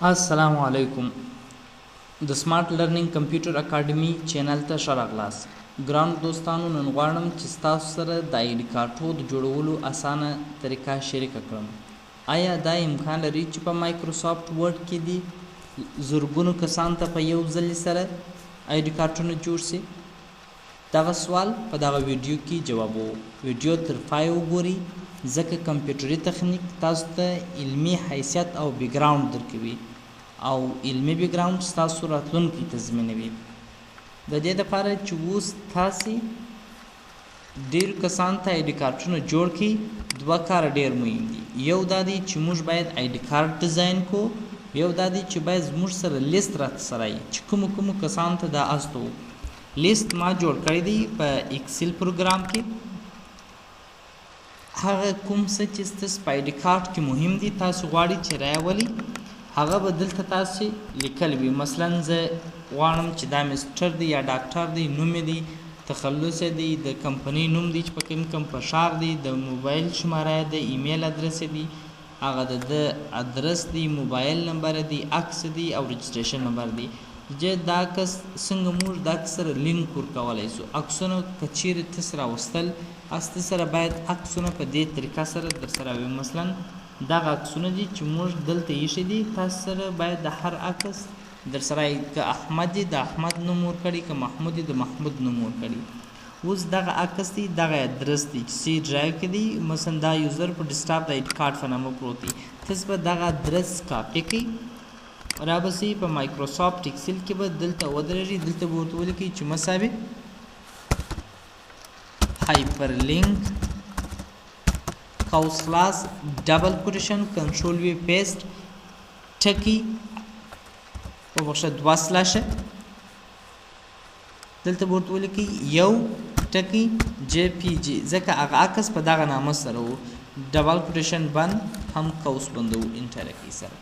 السلام علیکم د سمارټ لرنینګ کمپیوټر اکیډمي چینل ته ښه راغلاست. ګرانو دوستانو، نن غواړم چې ستاسو سره د آی ډي کارتو د جوړولو اسانه طریقه شریکه کړم. آیا دا امکان لري چې په مایکروسافټ ورډ کې دي زرګونو کسانو ته په یو ځل سره آی ډي کارتونه جوړ شي؟ دغه سوال په دغه ویډیو کې جوابوو. ویډیو تر پای وګورئ ځکه کمپیوټري تخنیک تاسو ته علمي حیثیت او بیکګراوند درکوي او علمي بیکګراوند ستاسو راتلونکي تضمینوي. د دې لپاره چې اوس تاسې ډېرو کسانو ته آی ډي کارتونه جوړ کړئ، دوه کار ډېر مهم دي. یو دا دی چې موږ باید آی ډي کارت ډیزاین کو، یو دا دی چې باید زموږ سره لیست راته سره وي چې کومو کسانو ته دا استو. لیست ما جوړ کړی دی په ایکسل پروګرام کې. هغه کوم څه چې ستاسو په آی ډي کارت کې مهم دي تاسو غواړئ چې راولئ، هغه به دلته تاسو لیکل وي. مثلا زه غواړم چې دا مسټر دی یا ډاکټر دی، نوم دی، تخلص دی، د کمپنۍ نوم دی چې په کوم فشار دی، د موبایل شماره دی، ایمیل ادرس دی، هغه د ادرس دی، موبایل نمبر دی، عکس دی او رجسټریشن نمبر دی. دا کس څنګه موږ دا سره لینک ورکولی سو. عکسونه که چیرې ته راوستل ته سره باید عکسونه په دې طریقه سره در سره وي. مثلا دغه عکسونه دي چې موږ دلته ایښي دي، تاسو سره باید د هر عکس در سره که احمد دی د احمد نوم ورکړي، که محمود دی د محمود نوم ورکړي. اوس دغه عکس دی، دغه ادرس دی چې سی ډرایو کې دی. مثلا دا یوزر په ډیسکټاپ د آی ډي کارت په نامه پروت دی. تاسو به دغه ادرس کاپي کړئ، رابسي په مایکروسافټ ایکسل کې به دلته ودرېږي. دلته به ورته ولیکئ چې مساوي hyperlink / double quotation control v paste ټکی په بخښه 2 سلاشه دلته ورته ولیکئ یو ټکی جی پی جی، ځکه هغه عکس په دغه نامه سره و. ډبل کوټیشن بند هم قوس بندو انټر کی سره.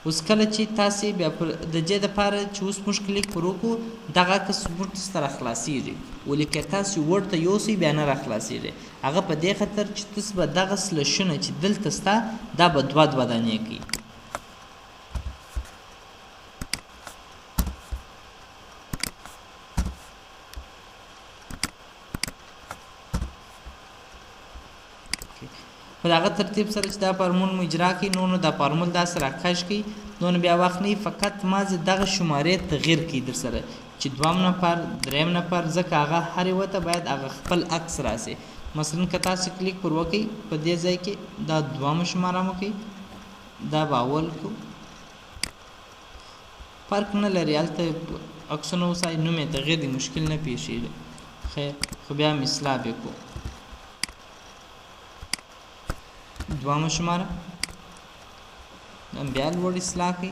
اوس کله چې تاسو بیا د دې لپاره چې اوس موږ کلیک وکړو دغه عکس موږ سره خلاصیږي، ولیکه تاسو ورته یوسئ بیا نه راخلاصیږي. هغه په دې خاطر چې تاسو به دغه سلشونه چې دلته ستا دا به دوه دانې کوي. په دغه ترتیب سره چې دا فارمول مو اجرا کړئ، نو دا فارمول داسې راکش کړئ، نو بیا وخت نه فقط ما دغه شمارې تغییر کړئ در سره چې دویم نفر، دریم نفر، ځکه هغه هر یوه ته باید هغه خپل عکس راسي. مثلا که تاسو کلیک پر وکئ په دې ځای کې دا دویمه شماره مو کوي، دا به اول کو فرق نه لري. هلته عکسونه اوس نوم یې تغییر دی، مشکل نه پیښیږي. خیر خو بیا هم اصلاح به کو. دوامه شماره بیا لوړ اصلاح کړئ.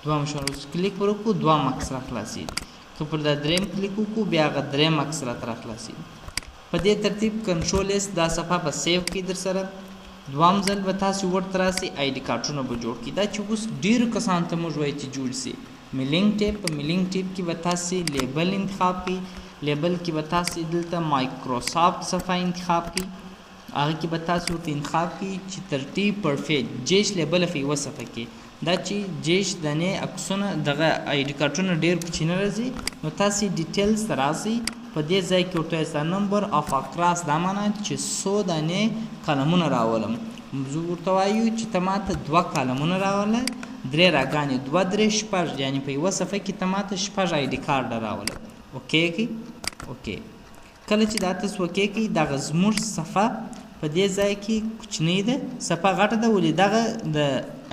دوامه شماره اوس کلیک وکړو، دوام عکس را خلاصېږي. که پر دا دریم کلیک وکړو بیا هغه دریم عکس راته را خلاصېږي. په دې ترتیب کنټرول ایس دا صفحه به سیو کړئ در سره. دوام ځل به تاسو ورته راسئ، آی ډي کارتونه به جوړ کړئ. دا چې اوس ډېرو کسانو ته موږ وایو چې جوړ شي. میلینګ ټیپ، په میلینګ ټیپ کې به تاسو لیبل انتخاب کړئ. لیبل کې به تاسو دلته مایکروسافټ صفحه انتخاب کړئ. هغه کې به تاسو ورته انتخاب کړئ چې ترتیب پر پیج جیش لیبل په یوه صفحه کې. دا چې جیش دانې عکسونه دغه آی ډي کارتونه ډېر کوچني راځي، نو تاسو ډیټیلز ته راسئ. په دې ځای کې ورته وایئ نمبر اف اکراس، دا معنا چې 100 دانې قلمونه راولم. زه ورته وایو چې ته ماته 2 قلمونه راوله، 3 راګانې 2 3 6، یعنی په یوه صفحه کې ته ماته 6 آی ډي کارډ راوله. اوکې کړئ. اوکې کله چې دا تاسو اوکې کړئ، دغه زموږ صفحه په دې ځای کې کوچنۍ ده، صفحه غټه ده، ولې دغه د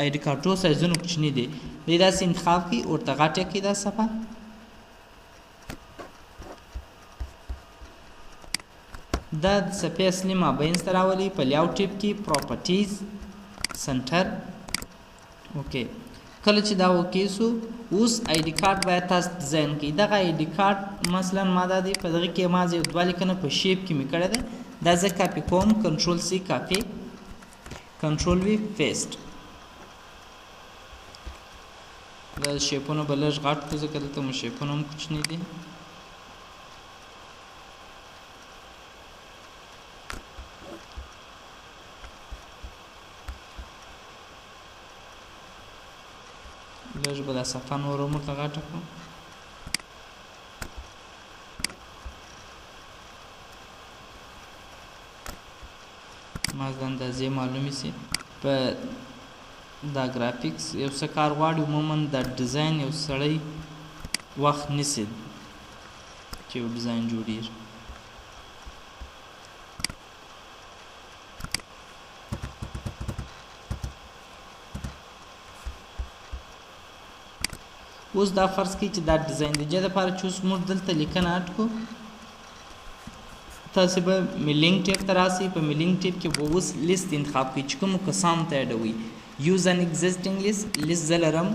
آی ډي کارټو سایزونه کوچني دي. دې داسې انتخاب کړئ، ورته غټه کړئ دا صفحه. دا د صفحې اصلي مابین ته راولئ. په لیاوټ ټیپ کې پراپرټیز سنټر. اوکې کله چې دا اوکې سو، اوس آی ډي کارت باید تاسو ډیزاین کړئ. دغه آی ډي کارت مثلا ما دا دی په دغه کې ما یو 2 لیکنه په شیپ کې مې کړې ده، دا زه کاپي کوم، کنټرول سی کاپي، کنټرول وی پیسټ. دا شیپونه به لږ غټ کړو ځکه دلته مو شیپونه هم کوچني دي. لږ به دا صفحه نور هم ورته غټه کړم. ما د اندازې معلومې سي په دا ګرافیکس یو څه کار غواړي، عموما دا ډیزاین یو سړی وخت نیسي چې یو ډیزاین جوړېږي. اوس دا فرض کړئ چې دا ډیزاین د دې لپاره چې اوس موږ دلته لیکنه اډ کړو، تاسې به میلینګ ټیب ته راسئ. په میلینګ ټیب کې به اوس لیست انتخاب کړئ چې کومو کسانو ته اډوئ. یوز ان ایگزسټینګ لیست زه لرم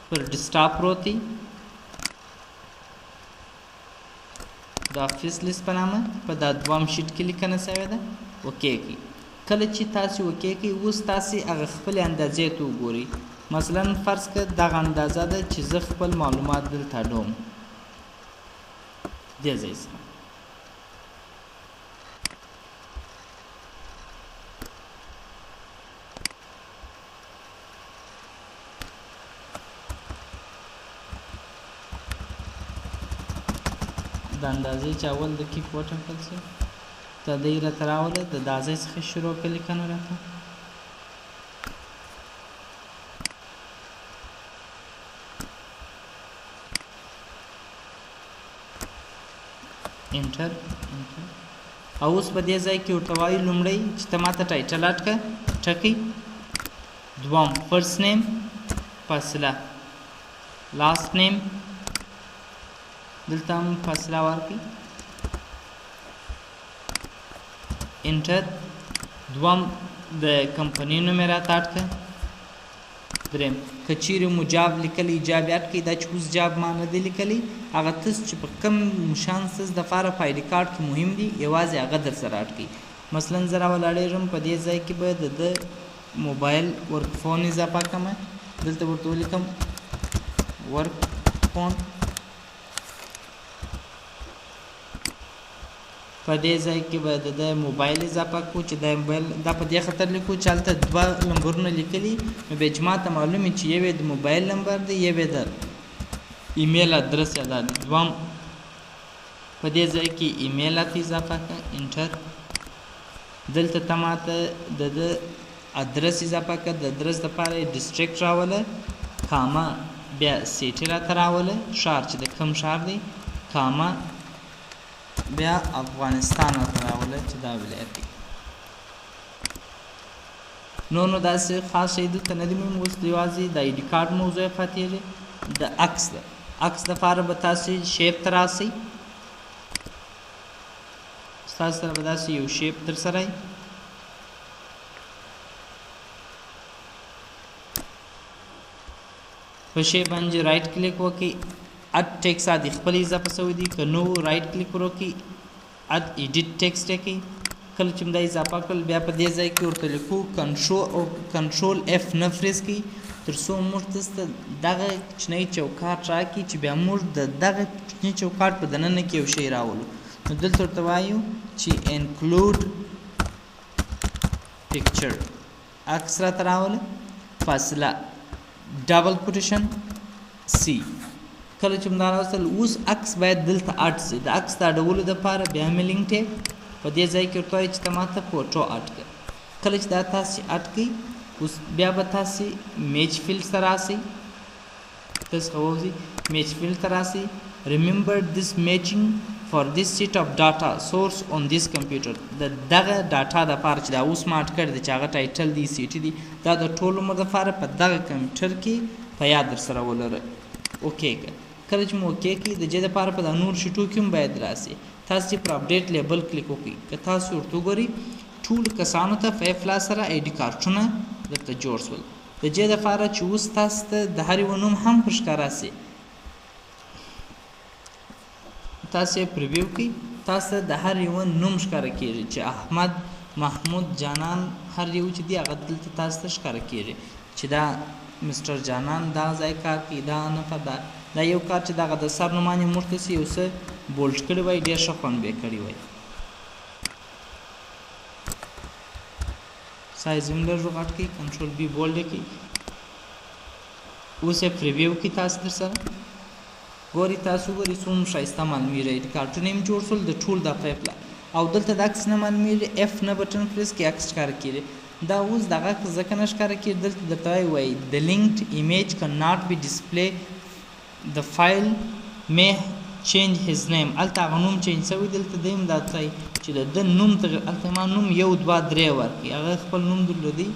پر ډیسکټاپ پروت دی، د افیس لیست په نامه په دا دوام شیټ کې لیکنه شوې ده. اوکې کړئ. کله چې تاسې اوکې کړئ، اوس تاسې هغه خپلې اندازې ته وګورئ. مثلا فرض کړه دغه اندازه ده چې زه خپل معلومات دلته اډوم دې ځای سره. د اندازې چې اول د کیپ وټاکل شي، دا دی راته راوله، د دا ځای څخه شروع کړه لیکنه راته. انټر او اوس په دې ځای کې ورته وایي لومړی چې ته ماته ټایټل اډ کړه ټکی، دوم فرست نیم فاصله، لاست نیم دلته هم فاصله ورکړئ، انټر. دوم د کمپنۍ نوم یې راته اډ کړه. دریم که چیرې مو جاب لیکلی جاب یاد کړئ. دا چې اوس جاب ما نه دی لیکلی، هغه تاسو چې په کوم شان ستاسو دپاره په آی ډي کارډ کې مهم دي یوازې هغه در سره اډ کړئ. مثلا زه راولاړېږم په دې ځای کې به د ده موبایل ورک فون اضافه کړم، دلته ورته ولیکم ورک فون. په دې ځای کې به د موبایل اضافه کړو چې دا موبایل دا په دې خاطر لیکو چې هلته دوه نمبرونه لیکلي، نو بیا چې ماته معلوم وي چې یو یې د موبایل نمبر دی، یو یې د ایمیل ادرس یا دا دوم. په دې ځای کې ایمیل راته اضافه کړه، انټر. دلته ته ماته د ده ادرس اضافه کړه، د ادرس دپاره یې ډسټرکټ راوله، کاما بیا سیټي راته راوله، ښار چې د کوم ښار دی، کاما بیا افغانستان راته راوله چې دا ولایت دی. نو داسې خاص شی دلته نه دی مهم. اوس یوازې د آی ډي کارډ موضوع یې پاتېږي. د عکس ده، عکس دپاره به تاسې شیپ ته راسئ. ستاسو سره به داسې یو شیپ در سره وي. په شی باندې رایټ کلیک وکړئ، اد ټیکس د خپل اضافه شوی دی، که نو رایټ کلیک وکړئ، اد ایډیټ ټیکسټ یې کله چې دا اضافه کړل، بیا په دې ځای کې ورته لیکو کنټرول اف نه فریز کړئ، تر څو موږ تاسو ته دغه کوچنی چوکاټ راکړي چې بیا موږ د دغه کوچني چوکاټ په دننه کې یو شی راولو. نو دلته ورته وایو چې انکلود پکچر، عکس راته راوله، فاصله ډبل کوټیشن سی. کله چې همدا راوستل، اوس عکس باید دلته اډ شي. د عکس د اډولو دپاره بیا میلینګ ټیب په دې ځای کې ورته وایي چې ته ماته فوټو اډ کړه. کله چې دا تاسې اډ کړئ، اوس بیا به تاسې میچ فیلډ ته راسئ، داسې ووځئ، میچ فیلډ ته راسئ. ریممبر دس میچینګ فار دس سیټ اف ډاټا سورس اون دس کمپیوټر. د دغه ډاټا دپاره چې دا اوس ما اډ کړی دی چې هغه ټایټل دی، سی ټي دی، دا د ټول عمر دپاره په دغه کمپیوټر کې په یاد در سره ولره. اوکې که کله چې مو اوکې کړئ، د دې دپاره په دا نور شیټو کې هم باید راسئ. تاسې پر اپډیټ لیبل کلیک وکړئ. که تاسو ورته وګورئ، ټولو کسانو ته په اف لا سره آی ډي کارډونه درته جوړ شول. د دې دپاره چې اوس تاسو ته د هر یو نوم هم پر ښکاره سي، تاسو یې پریویو کړئ، تاسو ته د هر یو نوم ښکاره کېږي چې احمد، محمود، جانان، هر یو چې دی هغه دلته تاسو ته ښکاره کېږي چې دا مسټر جانان دا ځای کار کوي، دا نفر دا یو کار چې دغه د سر نومان یې موږ ته یو څه بولډ کړی وای، ډېر ښه خوند به یې کړی وای. سایز هم لږ غټ کړئ، کنټرول بي بولډ یې کړئ. اوس یې پریویو کې تاسو در سره ګوري تاسو ګوري څومره ښایسته معلومیږي د کارټون یې جوړ شول د ټول دا پایپ او دلته د عکس نه معلومیږي F9 بټن پریس کې عکس ښکاره کیږي دا اوس دغه ځکه نه ښکاره کیږي دلته درته وایي the linked image cannot be displayed the file may change his name الته هغه نوم چینج شوی دلته دیم دا ځای چې د نوم تغیر الته ما نوم 1 2 3 ورکړي هغه خپل نوم درلودي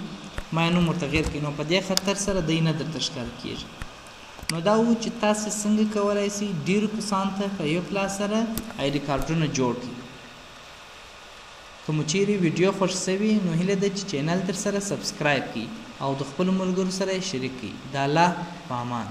ما نوم ورته غیر کړي نو په دې خطر سره دی نه درته ښکاره کیږي نو دا و چې تاسو څنګه کولای شئ ډیرو کسانو ته په یو کلاس سره آیډي کارډونه جوړ کړئ که مو چیرې ویډیو خوښ شوي نو هیله ده چې چینل در سره سبسکرایب کړئ او د خپلو ملګرو سره یې شریک کړئ د الله په امان